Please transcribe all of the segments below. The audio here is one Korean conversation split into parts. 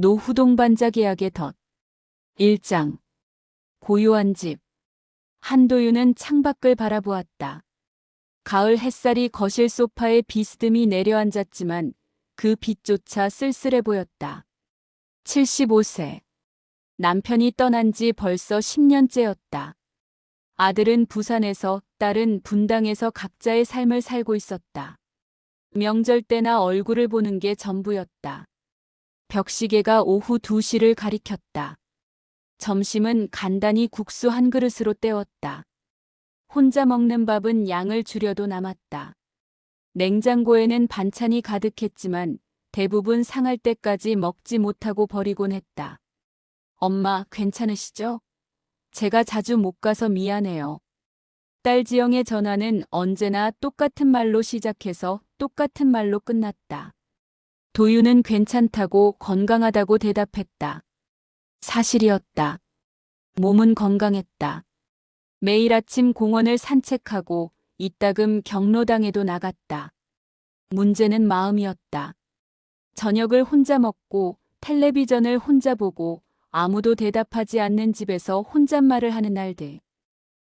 노후동반자 계약의 덫. 1장. 고요한 집. 한도윤은 창밖을 바라보았다. 가을 햇살이 거실 소파에 비스듬히 내려앉았지만 그 빛조차 쓸쓸해 보였다. 75세. 남편이 떠난 지 벌써 10년째였다. 아들은 부산에서, 딸은 분당에서 각자의 삶을 살고 있었다. 명절 때나 얼굴을 보는 게 전부였다. 벽시계가 오후 2시를 가리켰다. 점심은 간단히 국수 한 그릇으로 때웠다. 혼자 먹는 밥은 양을 줄여도 남았다. 냉장고에는 반찬이 가득했지만 대부분 상할 때까지 먹지 못하고 버리곤 했다. 엄마, 괜찮으시죠? 제가 자주 못 가서 미안해요. 딸 지영의 전화는 언제나 똑같은 말로 시작해서 똑같은 말로 끝났다. 도유는 괜찮다고 건강하다고 대답했다. 사실이었다. 몸은 건강했다. 매일 아침 공원을 산책하고 이따금 경로당에도 나갔다. 문제는 마음이었다. 저녁을 혼자 먹고 텔레비전을 혼자 보고 아무도 대답하지 않는 집에서 혼잣말을 하는 날들.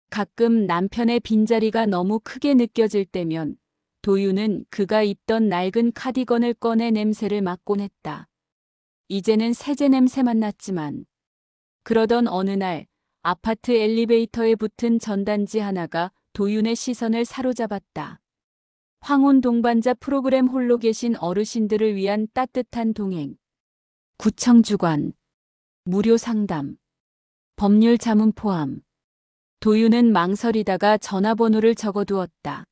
가끔 남편의 빈자리가 너무 크게 느껴질 때면 도유는 그가 입던 낡은 카디건을 꺼내 냄새를 맡곤 했다. 이제는 세제 냄새만 났지만. 그러던 어느 날 아파트 엘리베이터에 붙은 전단지 하나가 도윤의 시선을 사로잡았다. 황혼 동반자 프로그램 홀로 계신 어르신들을 위한 따뜻한 동행. 구청 주관. 무료 상담. 법률 자문 포함. 도윤은 망설이다가 전화번호를 적어두었다.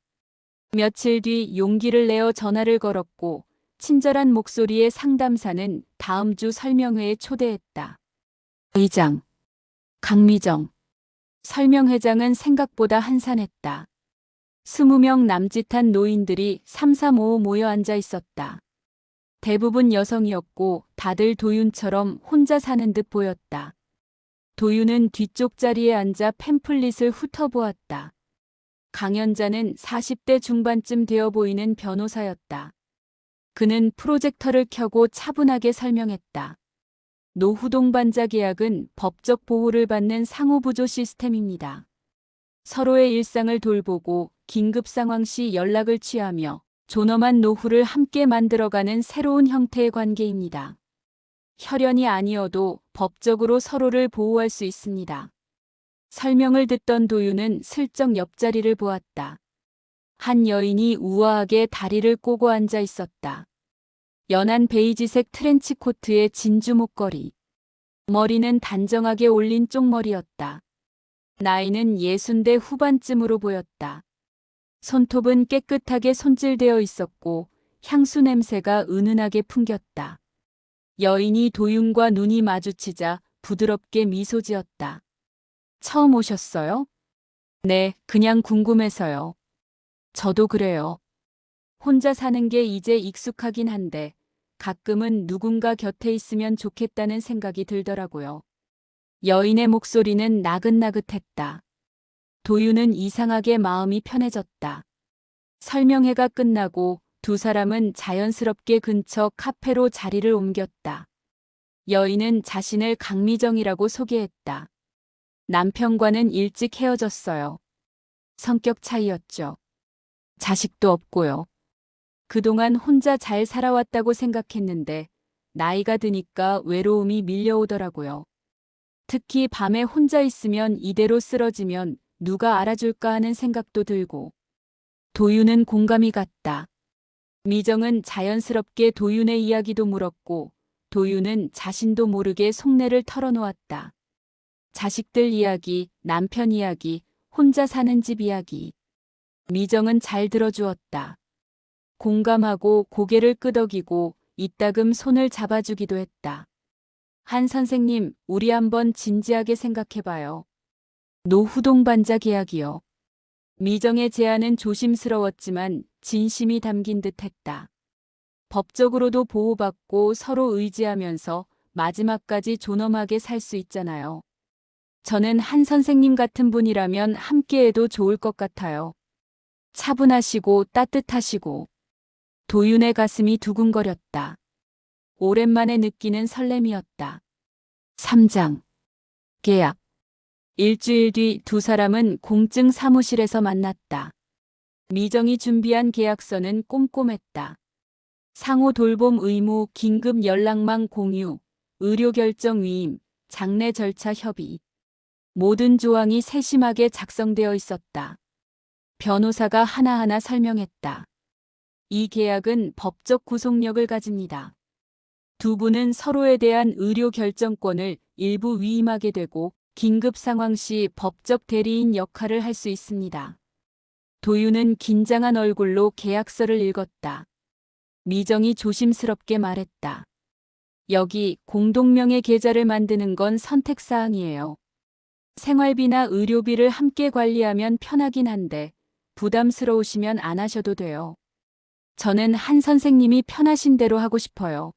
며칠 뒤 용기를 내어 전화를 걸었고 친절한 목소리의 상담사는 다음 주 설명회에 초대했다. 의장. 강미정. 설명회장은 생각보다 한산했다. 20명 남짓한 노인들이 삼삼오오 모여 앉아 있었다. 대부분 여성이었고 다들 도윤처럼 혼자 사는 듯 보였다. 도윤은 뒤쪽 자리에 앉아 팸플릿을 훑어보았다. 강연자는 40대 중반쯤 되어 보이는 변호사였다. 그는 프로젝터를 켜고 차분하게 설명했다. 노후동반자 계약은 법적 보호를 받는 상호부조 시스템입니다. 서로의 일상을 돌보고 긴급 상황 시 연락을 취하며 존엄한 노후를 함께 만들어가는 새로운 형태의 관계입니다. 혈연이 아니어도 법적으로 서로를 보호할 수 있습니다. 설명을 듣던 도윤은 슬쩍 옆자리를 보았다. 한 여인이 우아하게 다리를 꼬고 앉아 있었다. 연한 베이지색 트렌치 코트에 진주 목걸이. 머리는 단정하게 올린 쪽머리였다. 나이는 60대 후반쯤으로 보였다. 손톱은 깨끗하게 손질되어 있었고 향수 냄새가 은은하게 풍겼다. 여인이 도윤과 눈이 마주치자 부드럽게 미소 지었다. 처음 오셨어요? 네, 그냥 궁금해서요. 저도 그래요. 혼자 사는 게 이제 익숙하긴 한데 가끔은 누군가 곁에 있으면 좋겠다는 생각이 들더라고요. 여인의 목소리는 나긋나긋했다. 도윤은 이상하게 마음이 편해졌다. 설명회가 끝나고 두 사람은 자연스럽게 근처 카페로 자리를 옮겼다. 여인은 자신을 강미정이라고 소개했다. 남편과는 일찍 헤어졌어요. 성격 차이였죠. 자식도 없고요. 그동안 혼자 잘 살아왔다고 생각했는데 나이가 드니까 외로움이 밀려오더라고요. 특히 밤에 혼자 있으면 이대로 쓰러지면 누가 알아줄까 하는 생각도 들고. 도윤은 공감이 갔다. 미정은 자연스럽게 도윤의 이야기도 물었고 도윤은 자신도 모르게 속내를 털어놓았다. 자식들 이야기, 남편 이야기, 혼자 사는 집 이야기. 미정은 잘 들어주었다. 공감하고 고개를 끄덕이고 이따금 손을 잡아주기도 했다. 한 선생님, 우리 한번 진지하게 생각해봐요. 노후동반자 계약이요. 미정의 제안은 조심스러웠지만 진심이 담긴 듯했다. 법적으로도 보호받고 서로 의지하면서 마지막까지 존엄하게 살 수 있잖아요. 저는 한 선생님 같은 분이라면 함께해도 좋을 것 같아요. 차분하시고 따뜻하시고. 도윤의 가슴이 두근거렸다. 오랜만에 느끼는 설렘이었다. 3장. 계약. 일주일 뒤 두 사람은 공증 사무실에서 만났다. 미정이 준비한 계약서는 꼼꼼했다. 상호 돌봄 의무, 긴급 연락망 공유, 의료 결정 위임, 장례 절차 협의. 모든 조항이 세심하게 작성되어 있었다. 변호사가 하나하나 설명했다. 이 계약은 법적 구속력을 가집니다. 두 분은 서로에 대한 의료 결정권을 일부 위임하게 되고 긴급 상황 시 법적 대리인 역할을 할 수 있습니다. 도윤은 긴장한 얼굴로 계약서를 읽었다. 미정이 조심스럽게 말했다. 여기 공동명의 계좌를 만드는 건 선택사항이에요. 생활비나 의료비를 함께 관리하면 편하긴 한데 부담스러우시면 안 하셔도 돼요. 저는 한 선생님이 편하신 대로 하고 싶어요.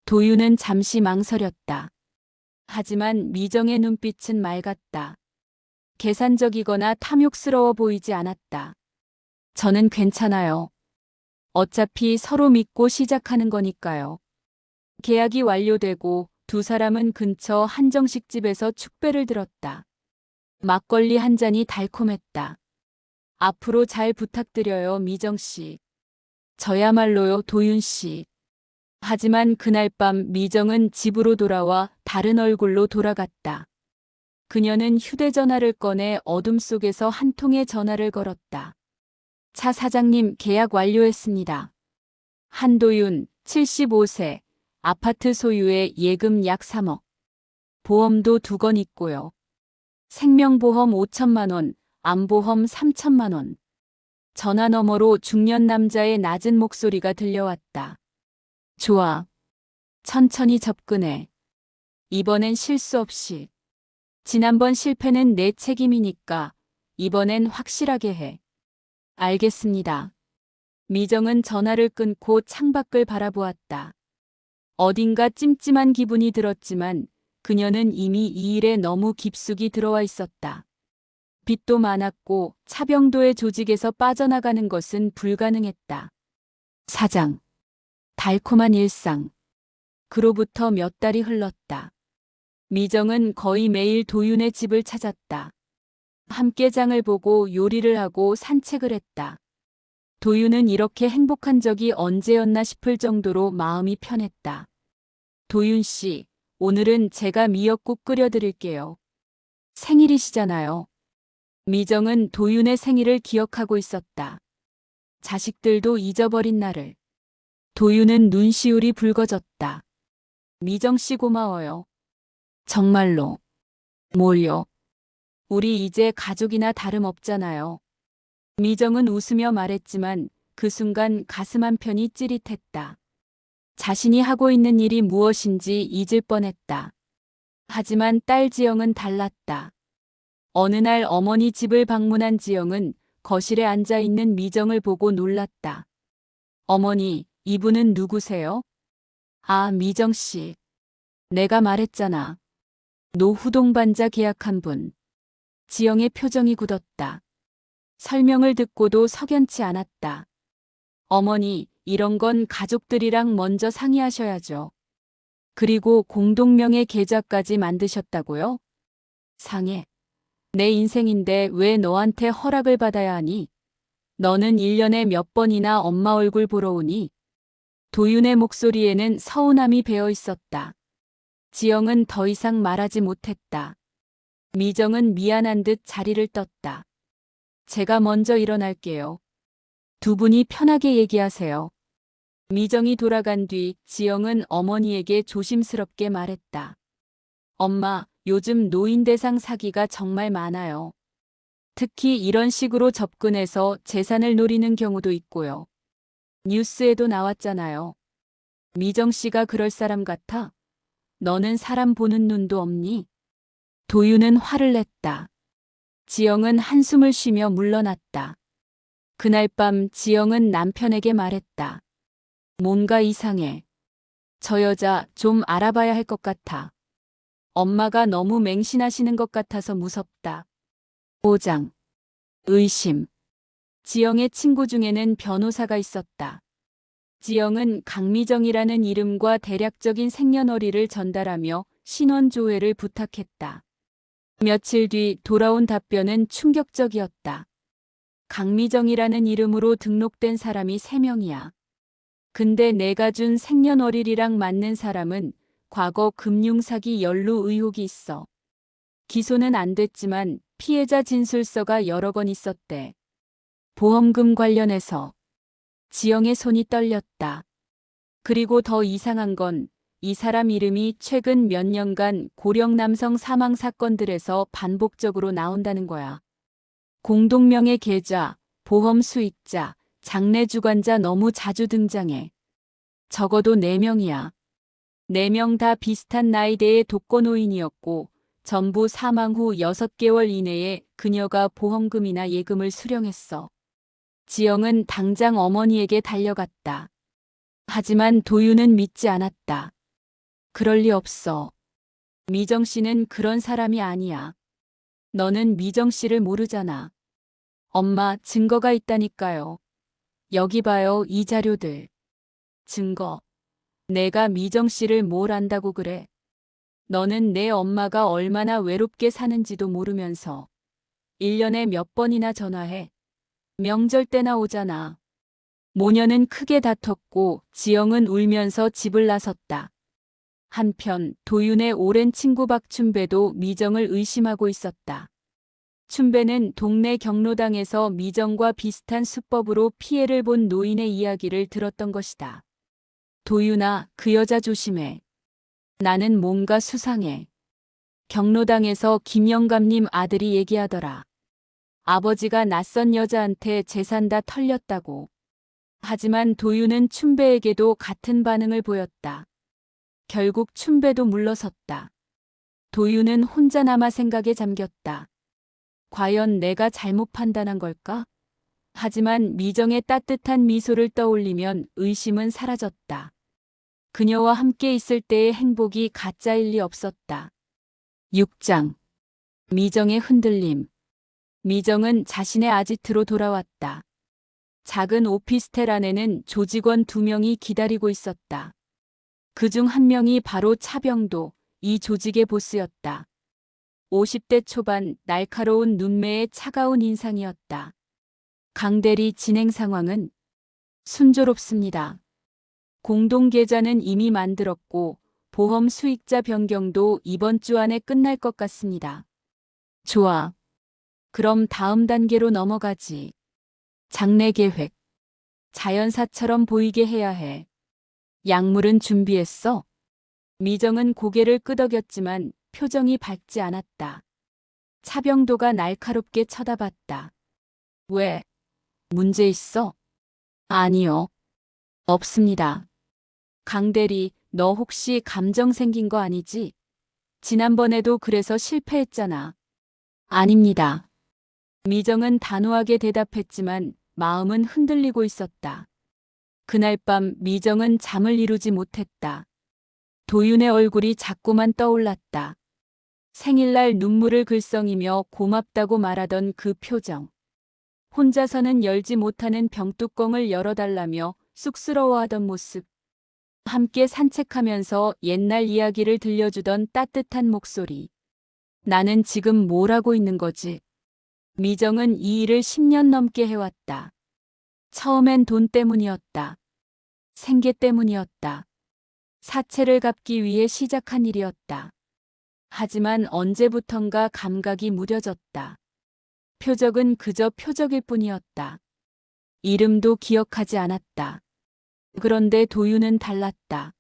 도윤은 잠시 망설였다. 하지만 미정의 눈빛은 맑았다. 계산적이거나 탐욕스러워 보이지 않았다. 저는 괜찮아요. 어차피 서로 믿고 시작하는 거니까요. 계약이 완료되고 두 사람은 근처 한정식집에서 축배를 들었다. 막걸리 한 잔이 달콤했다. 앞으로 잘 부탁드려요, 미정 씨. 저야말로요, 도윤 씨. 하지만 그날 밤 미정은 집으로 돌아와 다른 얼굴로 돌아갔다. 그녀는 휴대전화를 꺼내 어둠 속에서 한 통의 전화를 걸었다. 차 사장님, 계약 완료했습니다. 한도윤, 75세, 아파트 소유의 예금 약 3억. 보험도 2건 있고요. 생명보험 5천만 원, 암보험 3천만 원. 전화 너머로 중년 남자의 낮은 목소리가 들려왔다. 좋아. 천천히 접근해. 이번엔 실수 없이. 지난번 실패는 내 책임이니까 이번엔 확실하게 해. 알겠습니다. 미정은 전화를 끊고 창밖을 바라보았다. 어딘가 찜찜한 기분이 들었지만 그녀는 이미 이 일에 너무 깊숙이 들어와 있었다. 빚도 많았고 차병도의 조직에서 빠져나가는 것은 불가능했다. 사장. 달콤한 일상. 그로부터 몇 달이 흘렀다. 미정은 거의 매일 도윤의 집을 찾았다. 함께 장을 보고 요리를 하고 산책을 했다. 도윤은 이렇게 행복한 적이 언제였나 싶을 정도로 마음이 편했다. 도윤 씨, 오늘은 제가 미역국 끓여드릴게요. 생일이시잖아요. 미정은 도윤의 생일을 기억하고 있었다. 자식들도 잊어버린 날을. 도윤은 눈시울이 붉어졌다. 미정 씨 고마워요. 정말로. 뭘요? 우리 이제 가족이나 다름없잖아요. 미정은 웃으며 말했지만 그 순간 가슴 한편이 찌릿했다. 자신이 하고 있는 일이 무엇인지 잊을 뻔했다. 하지만 딸 지영은 달랐다. 어느 날 어머니 집을 방문한 지영은 거실에 앉아 있는 미정을 보고 놀랐다. 어머니, 이분은 누구세요? 아, 미정 씨. 내가 말했잖아. 노후 동반자 계약한 분. 지영의 표정이 굳었다. 설명을 듣고도 석연치 않았다. 어머니, 이런 건 가족들이랑 먼저 상의하셔야죠. 그리고 공동명의 계좌까지 만드셨다고요? 상해. 내 인생인데 왜 너한테 허락을 받아야 하니? 너는 1년에 몇 번이나 엄마 얼굴 보러 오니? 도윤의 목소리에는 서운함이 배어 있었다. 지영은 더 이상 말하지 못했다. 미정은 미안한 듯 자리를 떴다. 제가 먼저 일어날게요. 두 분이 편하게 얘기하세요. 미정이 돌아간 뒤 지영은 어머니에게 조심스럽게 말했다. 엄마, 요즘 노인 대상 사기가 정말 많아요. 특히 이런 식으로 접근해서 재산을 노리는 경우도 있고요. 뉴스에도 나왔잖아요. 미정 씨가 그럴 사람 같아? 너는 사람 보는 눈도 없니? 도윤은 화를 냈다. 지영은 한숨을 쉬며 물러났다. 그날 밤 지영은 남편에게 말했다. 뭔가 이상해. 저 여자 좀 알아봐야 할 것 같아. 엄마가 너무 맹신하시는 것 같아서 무섭다. 5장. 의심. 지영의 친구 중에는 변호사가 있었다. 지영은 강미정이라는 이름과 대략적인 생년월일을 전달하며 신원 조회를 부탁했다. 며칠 뒤 돌아온 답변은 충격적이었다. 강미정이라는 이름으로 등록된 사람이 3명이야. 근데 내가 준 생년월일이랑 맞는 사람은 과거 금융사기 연루 의혹이 있어. 기소는 안 됐지만 피해자 진술서가 여러 건 있었대. 보험금 관련해서. 지영의 손이 떨렸다. 그리고 더 이상한 건 이 사람 이름이 최근 몇 년간 고령 남성 사망 사건들에서 반복적으로 나온다는 거야. 공동명의 계좌, 보험 수익자, 장래 주관자 너무 자주 등장해. 적어도 4명이야. 4명 다 비슷한 나이대의 독거노인이었고 전부 사망 후 6개월 이내에 그녀가 보험금이나 예금을 수령했어. 지영은 당장 어머니에게 달려갔다. 하지만 도윤은 믿지 않았다. 그럴 리 없어. 미정 씨는 그런 사람이 아니야. 너는 미정 씨를 모르잖아. 엄마, 증거가 있다니까요. 여기 봐요, 이 자료들. 증거. 내가 미정 씨를 뭘 안다고 그래. 너는 내 엄마가 얼마나 외롭게 사는지도 모르면서 1년에 몇 번이나 전화해. 명절 때나 오잖아. 모녀는 크게 다퉜고 지영은 울면서 집을 나섰다. 한편 도윤의 오랜 친구 박춘배도 미정을 의심하고 있었다. 춘배는 동네 경로당에서 미정과 비슷한 수법으로 피해를 본 노인의 이야기를 들었던 것이다. 도윤아, 그 여자 조심해. 나는 뭔가 수상해. 경로당에서 김영감님 아들이 얘기하더라. 아버지가 낯선 여자한테 재산 다 털렸다고. 하지만 도윤은 춘배에게도 같은 반응을 보였다. 결국 춘배도 물러섰다. 도윤은 혼자 남아 생각에 잠겼다. 과연 내가 잘못 판단한 걸까? 하지만 미정의 따뜻한 미소를 떠올리면 의심은 사라졌다. 그녀와 함께 있을 때의 행복이 가짜일 리 없었다. 6장. 미정의 흔들림. 미정은 자신의 아지트로 돌아왔다. 작은 오피스텔 안에는 조직원 2명이 기다리고 있었다. 그중 한 명이 바로 차병도, 이 조직의 보스였다. 50대 초반 날카로운 눈매에 차가운 인상이었다. 강대리, 진행 상황은 순조롭습니다. 공동계좌는 이미 만들었고 보험 수익자 변경도 이번 주 안에 끝날 것 같습니다. 좋아. 그럼 다음 단계로 넘어가지. 장래 계획. 자연사처럼 보이게 해야 해. 약물은 준비했어? 미정은 고개를 끄덕였지만 표정이 밝지 않았다. 차병도가 날카롭게 쳐다봤다. 왜? 문제 있어? 아니요. 없습니다. 강대리, 너 혹시 감정 생긴 거 아니지? 지난번에도 그래서 실패했잖아. 아닙니다. 미정은 단호하게 대답했지만 마음은 흔들리고 있었다. 그날 밤 미정은 잠을 이루지 못했다. 도윤의 얼굴이 자꾸만 떠올랐다. 생일날 눈물을 글썽이며 고맙다고 말하던 그 표정. 혼자서는 열지 못하는 병뚜껑을 열어달라며 쑥스러워하던 모습. 함께 산책하면서 옛날 이야기를 들려주던 따뜻한 목소리. 나는 지금 뭘 하고 있는 거지? 미정은 이 일을 10년 넘게 해왔다. 처음엔 돈 때문이었다. 생계 때문이었다. 사채를 갚기 위해 시작한 일이었다. 하지만 언제부턴가 감각이 무뎌졌다. 표적은 그저 표적일 뿐이었다. 이름도 기억하지 않았다. 그런데 도윤은 달랐다.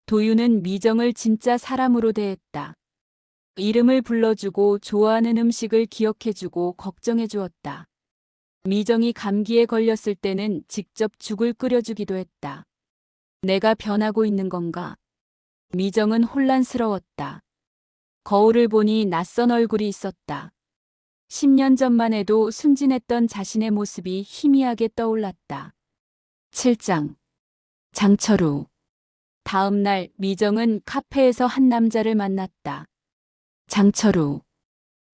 도윤은 미정을 진짜 사람으로 대했다. 이름을 불러주고 좋아하는 음식을 기억해주고 걱정해주었다. 미정이 감기에 걸렸을 때는 직접 죽을 끓여주기도 했다. 내가 변하고 있는 건가? 미정은 혼란스러웠다. 거울을 보니 낯선 얼굴이 있었다. 10년 전만 해도 순진했던 자신의 모습이 희미하게 떠올랐다. 7장. 장철우. 다음 날 미정은 카페에서 한 남자를 만났다. 장철우.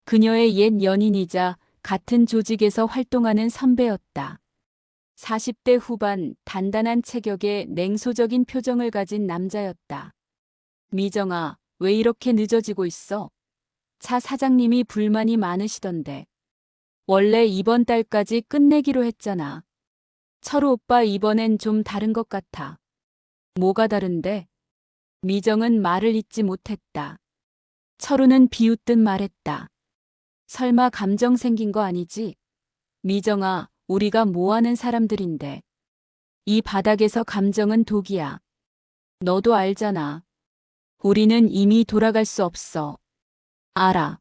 그녀의 옛 연인이자 같은 조직에서 활동하는 선배였다. 40대 후반 단단한 체격에 냉소적인 표정을 가진 남자였다. 미정아, 왜 이렇게 늦어지고 있어? 차 사장님이 불만이 많으시던데. 원래 이번 달까지 끝내기로 했잖아. 철우 오빠 이번엔 좀 다른 것 같아. 뭐가 다른데? 미정은 말을 잇지 못했다. 철우는 비웃듯 말했다. 설마 감정 생긴 거 아니지? 미정아, 우리가 뭐 하는 사람들인데. 이 바닥에서 감정은 독이야. 너도 알잖아. 우리는 이미 돌아갈 수 없어. 알아.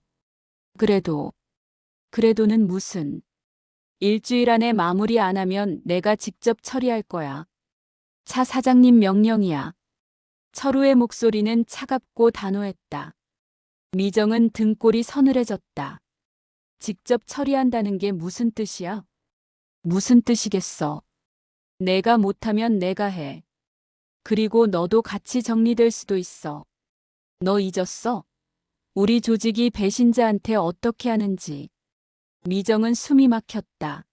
그래도는 무슨. 일주일 안에 마무리 안 하면 내가 직접 처리할 거야. 차 사장님 명령이야. 철우의 목소리는 차갑고 단호했다. 미정은 등골이 서늘해졌다. 직접 처리한다는 게 무슨 뜻이야? 무슨 뜻이겠어? 내가 못하면 내가 해. 그리고 너도 같이 정리될 수도 있어. 너 잊었어? 우리 조직이 배신자한테 어떻게 하는지. 미정은 숨이 막혔다.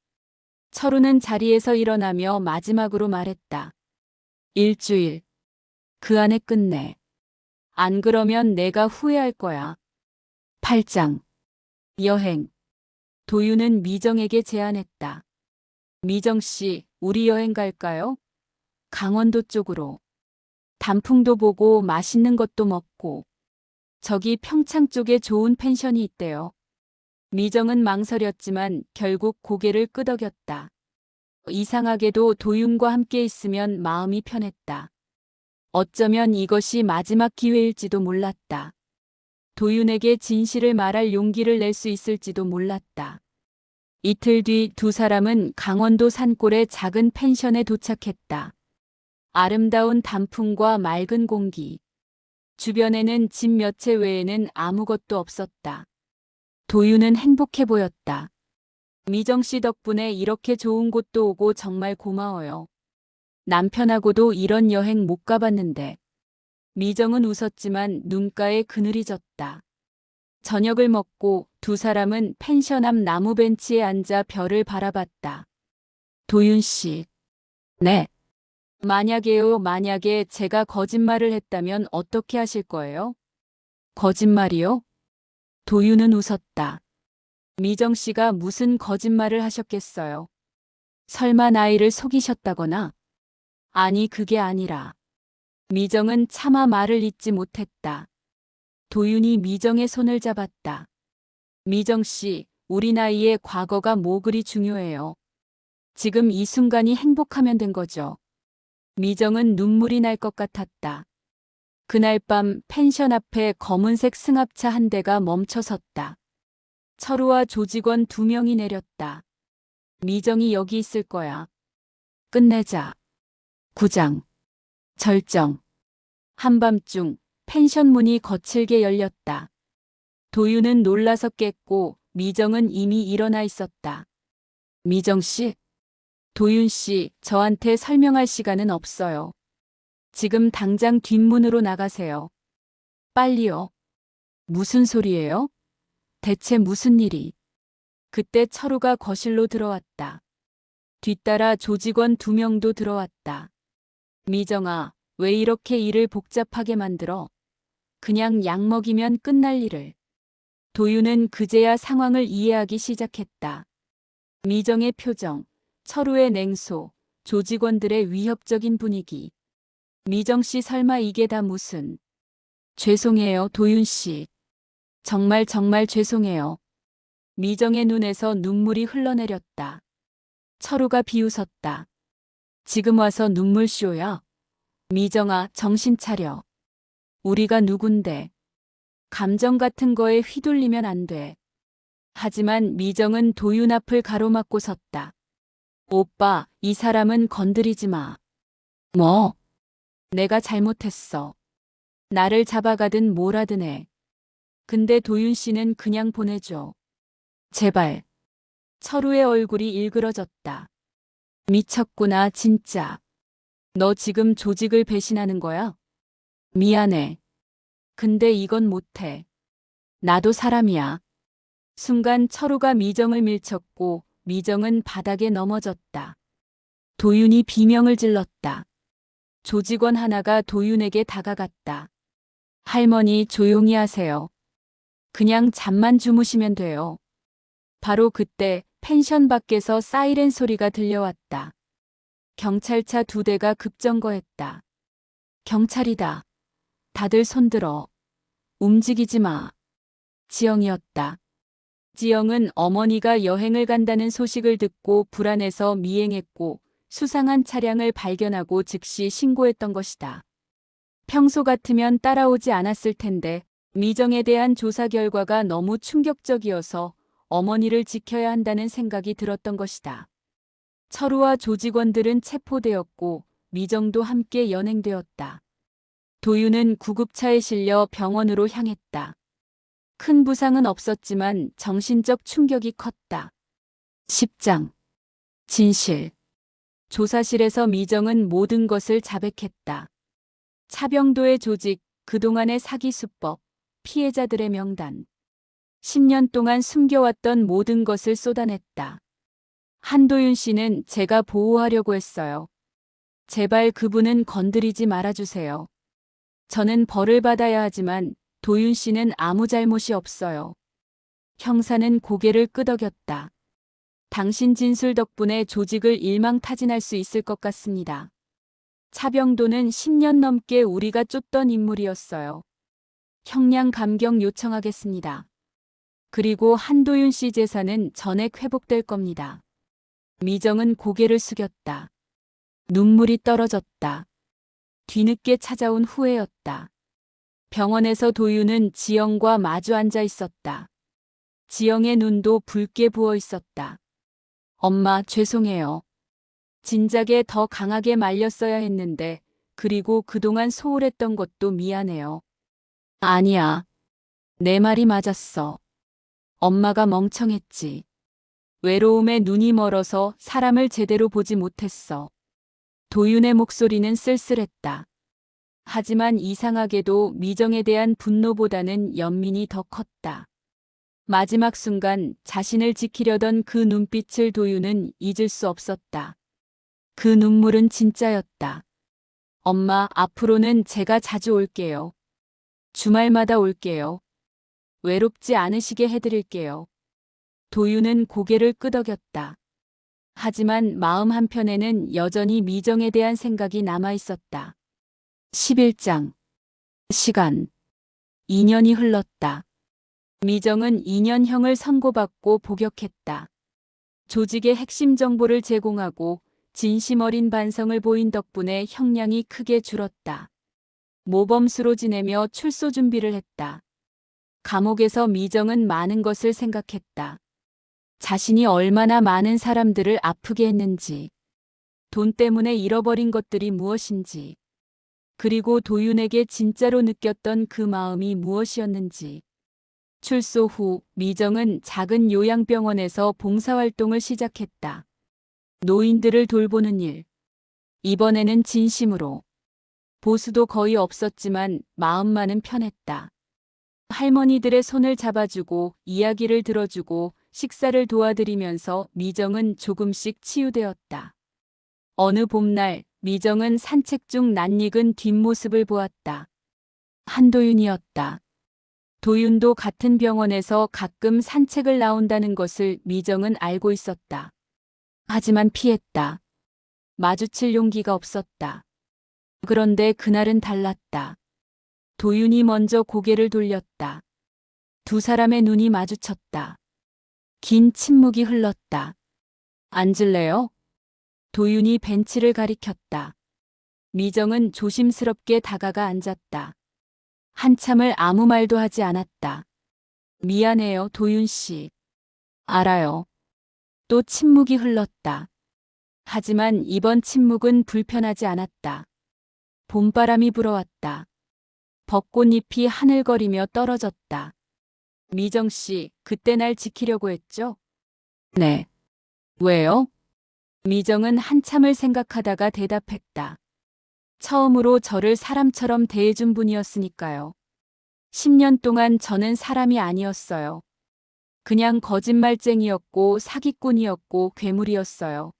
철우는 자리에서 일어나며 마지막으로 말했다. 일주일. 그 안에 끝내. 안 그러면 내가 후회할 거야. 8장. 여행. 도윤은 미정에게 제안했다. 미정 씨, 우리 여행 갈까요? 강원도 쪽으로. 단풍도 보고 맛있는 것도 먹고. 저기 평창 쪽에 좋은 펜션이 있대요. 미정은 망설였지만 결국 고개를 끄덕였다. 이상하게도 도윤과 함께 있으면 마음이 편했다. 어쩌면 이것이 마지막 기회일지도 몰랐다. 도윤에게 진실을 말할 용기를 낼 수 있을지도 몰랐다. 이틀 뒤 두 사람은 강원도 산골의 작은 펜션에 도착했다. 아름다운 단풍과 맑은 공기. 주변에는 집 몇 채 외에는 아무것도 없었다. 도윤은 행복해 보였다. 미정 씨 덕분에 이렇게 좋은 곳도 오고 정말 고마워요. 남편하고도 이런 여행 못 가봤는데. 미정은 웃었지만 눈가에 그늘이 졌다. 저녁을 먹고 두 사람은 펜션 앞 나무 벤치에 앉아 별을 바라봤다. 도윤 씨. 네. 만약에 제가 거짓말을 했다면 어떻게 하실 거예요? 거짓말이요? 도윤은 웃었다. 미정 씨가 무슨 거짓말을 하셨겠어요? 설마 나이를 속이셨다거나? 아니, 그게 아니라. 미정은 차마 말을 잇지 못했다. 도윤이 미정의 손을 잡았다. 미정 씨, 우리 나이에 과거가 뭐 그리 중요해요. 지금 이 순간이 행복하면 된 거죠. 미정은 눈물이 날 것 같았다. 그날 밤 펜션 앞에 검은색 승합차 한 대가 멈춰 섰다. 철우와 조직원 2명이 내렸다. 미정이 여기 있을 거야. 끝내자. 9장. 절정. 한밤중 펜션 문이 거칠게 열렸다. 도윤은 놀라서 깼고 미정은 이미 일어나 있었다. 미정 씨? 도윤 씨, 저한테 설명할 시간은 없어요. 지금 당장 뒷문으로 나가세요. 빨리요. 무슨 소리예요? 대체 무슨 일이? 그때 철우가 거실로 들어왔다. 뒤따라 조직원 2명도 들어왔다. 미정아, 왜 이렇게 일을 복잡하게 만들어? 그냥 약 먹이면 끝날 일을. 도윤은 그제야 상황을 이해하기 시작했다. 미정의 표정, 철우의 냉소, 조직원들의 위협적인 분위기. 미정 씨 설마 이게 다 무슨. 죄송해요, 도윤 씨. 정말 죄송해요. 미정의 눈에서 눈물이 흘러내렸다. 철우가 비웃었다. 지금 와서 눈물쇼야? 미정아, 정신 차려. 우리가 누군데. 감정 같은 거에 휘둘리면 안 돼. 하지만 미정은 도윤 앞을 가로막고 섰다. 오빠, 이 사람은 건드리지 마. 뭐? 내가 잘못했어. 나를 잡아가든 뭐라든 해. 근데 도윤 씨는 그냥 보내줘. 제발. 철우의 얼굴이 일그러졌다. 미쳤구나, 진짜. 너 지금 조직을 배신하는 거야? 미안해. 근데 이건 못해. 나도 사람이야. 순간 철우가 미정을 밀쳤고 미정은 바닥에 넘어졌다. 도윤이 비명을 질렀다. 조직원 하나가 도윤에게 다가갔다. 할머니 조용히 하세요. 그냥 잠만 주무시면 돼요. 바로 그때 펜션 밖에서 사이렌 소리가 들려왔다. 경찰차 2대가 급정거했다. 경찰이다. 다들 손들어. 움직이지 마. 지영이었다. 지영은 어머니가 여행을 간다는 소식을 듣고 불안해서 미행했고 수상한 차량을 발견하고 즉시 신고했던 것이다. 평소 같으면 따라오지 않았을 텐데 미정에 대한 조사 결과가 너무 충격적이어서 어머니를 지켜야 한다는 생각이 들었던 것이다. 철우와 조직원들은 체포되었고 미정도 함께 연행되었다. 도윤은 구급차에 실려 병원으로 향했다. 큰 부상은 없었지만 정신적 충격이 컸다. 10장 진실. 조사실에서 미정은 모든 것을 자백했다. 차병도의 조직, 그동안의 사기 수법, 피해자들의 명단. 10년 동안 숨겨왔던 모든 것을 쏟아냈다. 한도윤 씨는 제가 보호하려고 했어요. 제발 그분은 건드리지 말아주세요. 저는 벌을 받아야 하지만 도윤 씨는 아무 잘못이 없어요. 형사는 고개를 끄덕였다. 당신 진술 덕분에 조직을 일망타진할 수 있을 것 같습니다. 차병도는 10년 넘게 우리가 쫓던 인물이었어요. 형량 감경 요청하겠습니다. 그리고 한도윤 씨 재산은 전액 회복될 겁니다. 미정은 고개를 숙였다. 눈물이 떨어졌다. 뒤늦게 찾아온 후회였다. 병원에서 도윤은 지영과 마주 앉아 있었다. 지영의 눈도 붉게 부어 있었다. 엄마, 죄송해요. 진작에 더 강하게 말렸어야 했는데, 그리고 그동안 소홀했던 것도 미안해요. 아니야. 내 말이 맞았어. 엄마가 멍청했지. 외로움에 눈이 멀어서 사람을 제대로 보지 못했어. 도윤의 목소리는 쓸쓸했다. 하지만 이상하게도 미정에 대한 분노보다는 연민이 더 컸다. 마지막 순간 자신을 지키려던 그 눈빛을 도윤은 잊을 수 없었다. 그 눈물은 진짜였다. 엄마, 앞으로는 제가 자주 올게요. 주말마다 올게요. 외롭지 않으시게 해드릴게요. 도윤은 고개를 끄덕였다. 하지만 마음 한편에는 여전히 미정에 대한 생각이 남아 있었다. 11장 시간 2년이 흘렀다. 미정은 2년형을 선고받고 복역했다. 조직의 핵심 정보를 제공하고 진심 어린 반성을 보인 덕분에 형량이 크게 줄었다. 모범수로 지내며 출소 준비를 했다. 감옥에서 미정은 많은 것을 생각했다. 자신이 얼마나 많은 사람들을 아프게 했는지, 돈 때문에 잃어버린 것들이 무엇인지, 그리고 도윤에게 진짜로 느꼈던 그 마음이 무엇이었는지. 출소 후 미정은 작은 요양병원에서 봉사활동을 시작했다. 노인들을 돌보는 일. 이번에는 진심으로. 보수도 거의 없었지만 마음만은 편했다. 할머니들의 손을 잡아주고 이야기를 들어주고 식사를 도와드리면서 미정은 조금씩 치유되었다. 어느 봄날 미정은 산책 중 낯익은 뒷모습을 보았다. 한도윤이었다. 도윤도 같은 병원에서 가끔 산책을 나온다는 것을 미정은 알고 있었다. 하지만 피했다. 마주칠 용기가 없었다. 그런데 그날은 달랐다. 도윤이 먼저 고개를 돌렸다. 두 사람의 눈이 마주쳤다. 긴 침묵이 흘렀다. 앉을래요? 도윤이 벤치를 가리켰다. 미정은 조심스럽게 다가가 앉았다. 한참을 아무 말도 하지 않았다. 미안해요, 도윤 씨. 알아요. 또 침묵이 흘렀다. 하지만 이번 침묵은 불편하지 않았다. 봄바람이 불어왔다. 벚꽃잎이 하늘거리며 떨어졌다. 미정 씨, 그때 날 지키려고 했죠? 네. 왜요? 미정은 한참을 생각하다가 대답했다. 처음으로 저를 사람처럼 대해준 분이었으니까요. 10년 동안 저는 사람이 아니었어요. 그냥 거짓말쟁이였고 사기꾼이었고 괴물이었어요.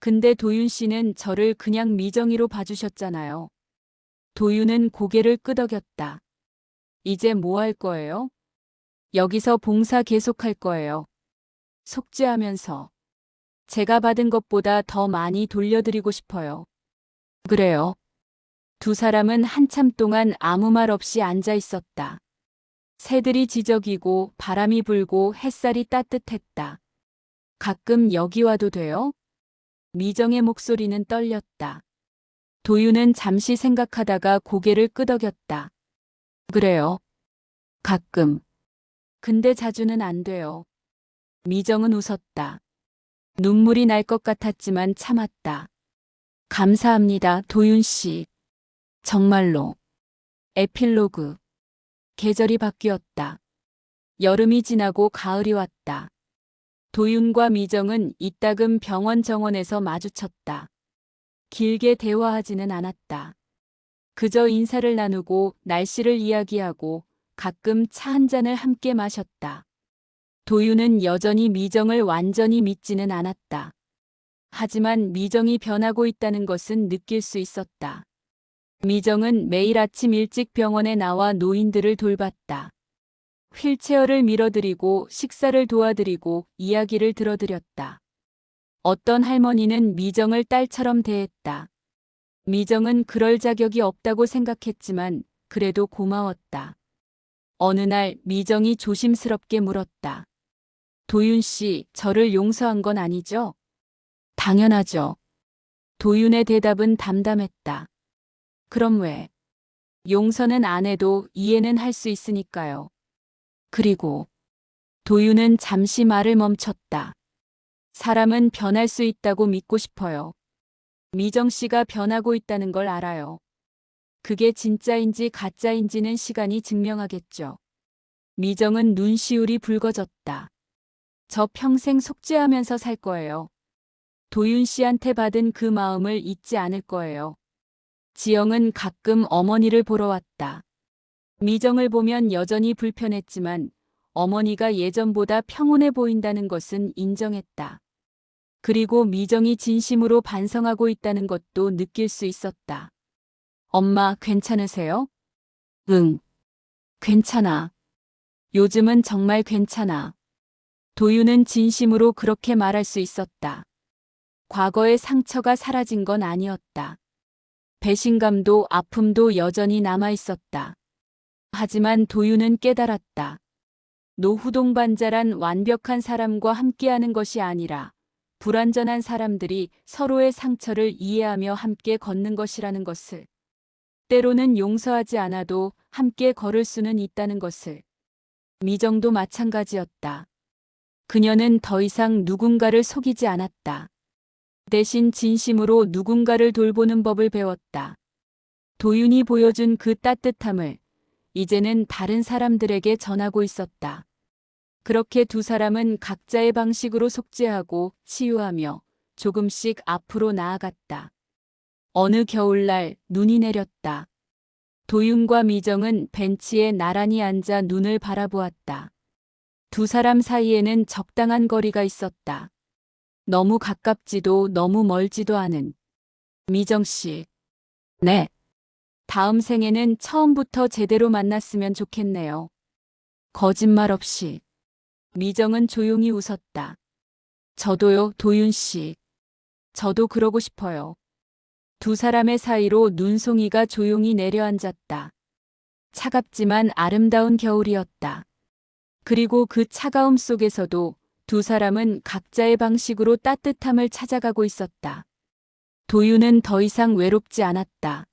근데 도윤 씨는 저를 그냥 미정이로 봐주셨잖아요. 도윤은 고개를 끄덕였다. 이제 뭐 할 거예요? 여기서 봉사 계속할 거예요. 속죄하면서. 제가 받은 것보다 더 많이 돌려드리고 싶어요. 그래요. 두 사람은 한참 동안 아무 말 없이 앉아 있었다. 새들이 지저귀고 바람이 불고 햇살이 따뜻했다. 가끔 여기 와도 돼요? 미정의 목소리는 떨렸다. 도윤은 잠시 생각하다가 고개를 끄덕였다. 그래요. 가끔. 근데 자주는 안 돼요. 미정은 웃었다. 눈물이 날 것 같았지만 참았다. 감사합니다, 도윤 씨. 정말로. 에필로그. 계절이 바뀌었다. 여름이 지나고 가을이 왔다. 도윤과 미정은 이따금 병원 정원에서 마주쳤다. 길게 대화하지는 않았다. 그저 인사를 나누고 날씨를 이야기하고 가끔 차 한 잔을 함께 마셨다. 도윤은 여전히 미정을 완전히 믿지는 않았다. 하지만 미정이 변하고 있다는 것은 느낄 수 있었다. 미정은 매일 아침 일찍 병원에 나와 노인들을 돌봤다. 휠체어를 밀어드리고 식사를 도와드리고 이야기를 들어드렸다. 어떤 할머니는 미정을 딸처럼 대했다. 미정은 그럴 자격이 없다고 생각했지만 그래도 고마웠다. 어느 날 미정이 조심스럽게 물었다. 도윤 씨, 저를 용서한 건 아니죠? 당연하죠. 도윤의 대답은 담담했다. 그럼 왜? 용서는 안 해도 이해는 할 수 있으니까요. 그리고 도윤은 잠시 말을 멈췄다. 사람은 변할 수 있다고 믿고 싶어요. 미정 씨가 변하고 있다는 걸 알아요. 그게 진짜인지 가짜인지는 시간이 증명하겠죠. 미정은 눈시울이 붉어졌다. 저 평생 속죄하면서 살 거예요. 도윤 씨한테 받은 그 마음을 잊지 않을 거예요. 지영은 가끔 어머니를 보러 왔다. 미정을 보면 여전히 불편했지만 어머니가 예전보다 평온해 보인다는 것은 인정했다. 그리고 미정이 진심으로 반성하고 있다는 것도 느낄 수 있었다. 엄마, 괜찮으세요? 응, 괜찮아. 요즘은 정말 괜찮아. 도윤은 진심으로 그렇게 말할 수 있었다. 과거의 상처가 사라진 건 아니었다. 배신감도 아픔도 여전히 남아 있었다. 하지만 도윤은 깨달았다. 노후동반자란 완벽한 사람과 함께하는 것이 아니라 불완전한 사람들이 서로의 상처를 이해하며 함께 걷는 것이라는 것을. 때로는 용서하지 않아도 함께 걸을 수는 있다는 것을. 미정도 마찬가지였다. 그녀는 더 이상 누군가를 속이지 않았다. 대신 진심으로 누군가를 돌보는 법을 배웠다. 도윤이 보여준 그 따뜻함을 이제는 다른 사람들에게 전하고 있었다. 그렇게 두 사람은 각자의 방식으로 속죄하고 치유하며 조금씩 앞으로 나아갔다. 어느 겨울날 눈이 내렸다. 도윤과 미정은 벤치에 나란히 앉아 눈을 바라보았다. 두 사람 사이에는 적당한 거리가 있었다. 너무 가깝지도 너무 멀지도 않은. 미정 씨. 네. 다음 생에는 처음부터 제대로 만났으면 좋겠네요. 거짓말 없이. 미정은 조용히 웃었다. 저도요, 도윤 씨. 저도 그러고 싶어요. 두 사람의 사이로 눈송이가 조용히 내려앉았다. 차갑지만 아름다운 겨울이었다. 그리고 그 차가움 속에서도 두 사람은 각자의 방식으로 따뜻함을 찾아가고 있었다. 도윤은 더 이상 외롭지 않았다.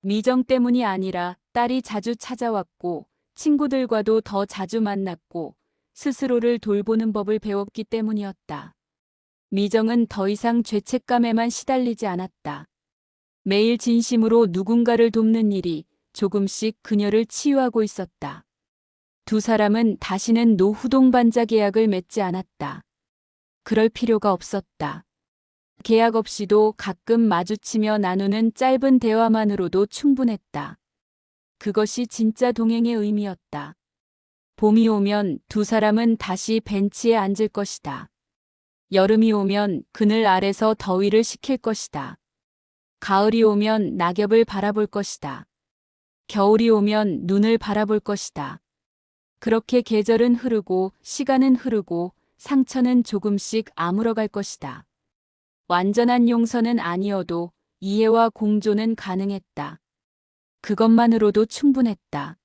미정 때문이 아니라 딸이 자주 찾아왔고 친구들과도 더 자주 만났고 스스로를 돌보는 법을 배웠기 때문이었다. 미정은 더 이상 죄책감에만 시달리지 않았다. 매일 진심으로 누군가를 돕는 일이 조금씩 그녀를 치유하고 있었다. 두 사람은 다시는 노후동반자 계약을 맺지 않았다. 그럴 필요가 없었다. 계약 없이도 가끔 마주치며 나누는 짧은 대화만으로도 충분했다. 그것이 진짜 동행의 의미였다. 봄이 오면 두 사람은 다시 벤치에 앉을 것이다. 여름이 오면 그늘 아래서 더위를 식힐 것이다. 가을이 오면 낙엽을 바라볼 것이다. 겨울이 오면 눈을 바라볼 것이다. 그렇게 계절은 흐르고 시간은 흐르고 상처는 조금씩 아물어갈 것이다. 완전한 용서는 아니어도 이해와 공존은 가능했다. 그것만으로도 충분했다.